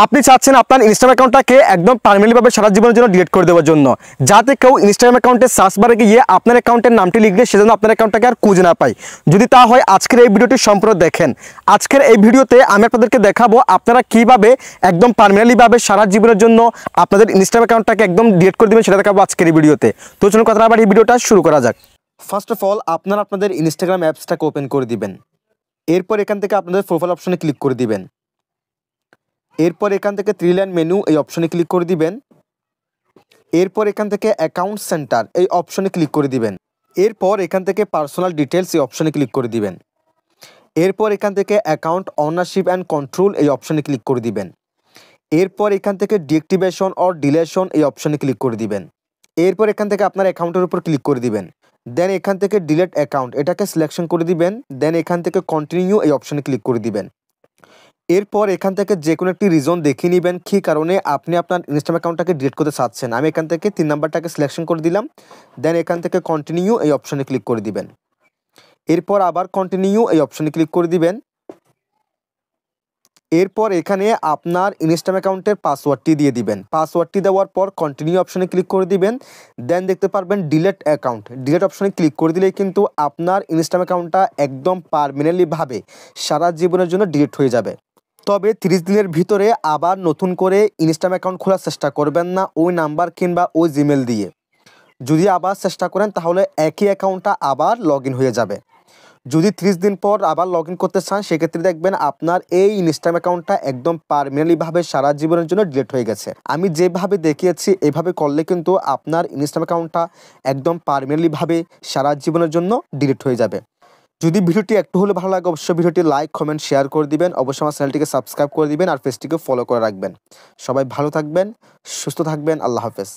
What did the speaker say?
আপনি চাচ্ছেন আপনার ইনস্টাগ্রাম অ্যাকাউন্টটাকে একদম পার্মানেন্টলিভাবে সারা জীবনের জন্য ডিলিট করে দেওয়ার জন্য, যাতে কেউ ইনস্টাগ্রাম অ্যাকাউন্টে সার্চ বারে গিয়ে আপনার অ্যাকাউন্টের নামটি লিখলে সেজন্য আপনার অ্যাকাউন্টটাকে আর খুঁজে না পায়। যদি তা হয় আজকের এই ভিডিওটি সম্পূর্ণ দেখেন। আজকের এই ভিডিওতে আমি আপনাদেরকে দেখাবো আপনারা কিভাবে একদম পার্মানেন্টলিভাবে সারা জীবনের জন্য আপনাদের ইনস্টাগ্রাম অ্যাকাউন্টটাকে একদম ডিলিট করে দেবেন, সেটা দেখাবো আজকের এই ভিডিওতে। তো চলুন কথা না বাড়িয়ে এই ভিডিওটা শুরু করা যাক। ফার্স্ট অফ অল আপনারা আপনাদের ইনস্টাগ্রাম অ্যাপসটাকে ওপেন করে দিবেন। এরপর এখান থেকে আপনাদের প্রোফাইল অপশনে ক্লিক করে দিবেন। এরপর এখান থেকে 3 লাইন মেনু এই অপশনে ক্লিক করে দিবেন। এরপর এখান থেকে অ্যাকাউন্ট সেন্টার এই অপশনে ক্লিক করে দিবেন। এরপর এখান থেকে পার্সোনাল ডিটেলস এই অপশনে ক্লিক করে দিবেন। এরপর এখান থেকে অ্যাকাউন্ট ওনারশিপ অ্যান্ড কন্ট্রোল এই অপশনে ক্লিক করে দিবেন। এরপর এখান থেকে ডিঅ্যাক্টিভেশন অর ডিলেশন এই অপশনে ক্লিক করে দিবেন। এরপর এখান থেকে আপনার অ্যাকাউন্টের উপর ক্লিক করে দিবেন। দেন এখান থেকে ডিলিট অ্যাকাউন্ট এটাকে সিলেকশন করে দিবেন। দেন এখান থেকে কন্টিনিউ এই অপশনে ক্লিক করে দিবেন। এরপর এখান থেকে যে কোনো একটি রিজন দেখে নেবেন কী কারণে আপনি আপনার ইনস্টাগ্রাম অ্যাকাউন্টটাকে ডিলিট করতে চাচ্ছেন। আমি এখান থেকে 3 নাম্বারটাকে সিলেকশন করে দিলাম। দেন এখান থেকে কন্টিনিউ এই অপশনে ক্লিক করে দিবেন। এরপর আবার কন্টিনিউ এই অপশনে ক্লিক করে দিবেন। এরপর এখানে আপনার ইনস্টাগ্রাম অ্যাকাউন্টের পাসওয়ার্ডটি দিয়ে দিবেন। পাসওয়ার্ডটি দেওয়ার পর কন্টিনিউ অপশনে ক্লিক করে দিবেন। দেন দেখতে পারবেন ডিলিট অ্যাকাউন্ট, ডিলিট অপশনে ক্লিক করে দিলেই কিন্তু আপনার ইনস্টাগ্রাম অ্যাকাউন্টটা একদম পার্মানেন্টলিভাবে সারা জীবনের জন্য ডিলিট হয়ে যাবে। তবে 30 দিনের ভিতরে আবার নতুন করে ইনস্টাগ্রাম অ্যাকাউন্ট খোলার চেষ্টা করবেন না ওই নাম্বার কিংবা ওই জিমেল দিয়ে। যদি আবার চেষ্টা করেন তাহলে একই অ্যাকাউন্টটা আবার লগ ইন হয়ে যাবে। যদি 30 দিন পর আবার লগ ইন করতে চান সেক্ষেত্রে দেখবেন আপনার এই ইনস্টাগ্রাম অ্যাকাউন্টটা একদম পার্মানেন্টলিভাবে সারা জীবনের জন্য ডিলিট হয়ে গেছে। আমি যেভাবে দেখিয়েছি এভাবে করলে কিন্তু আপনার ইনস্টাগ্রাম অ্যাকাউন্টটা একদম পার্মানেন্টলিভাবে সারা জীবনের জন্য ডিলিট হয়ে যাবে। যদি ভিডিওটি একটু হলে ভালো লাগে অবশ্যই ভিডিওটি লাইক কমেন্ট শেয়ার করে দিবেন। অবশ্যই আমার চ্যানেলটিকে সাবস্ক্রাইব করে দিবেন আর পেজটিকে ফলো করে রাখবেন। সবাই ভালো থাকবেন, সুস্থ থাকবেন। আল্লাহ হাফেজ।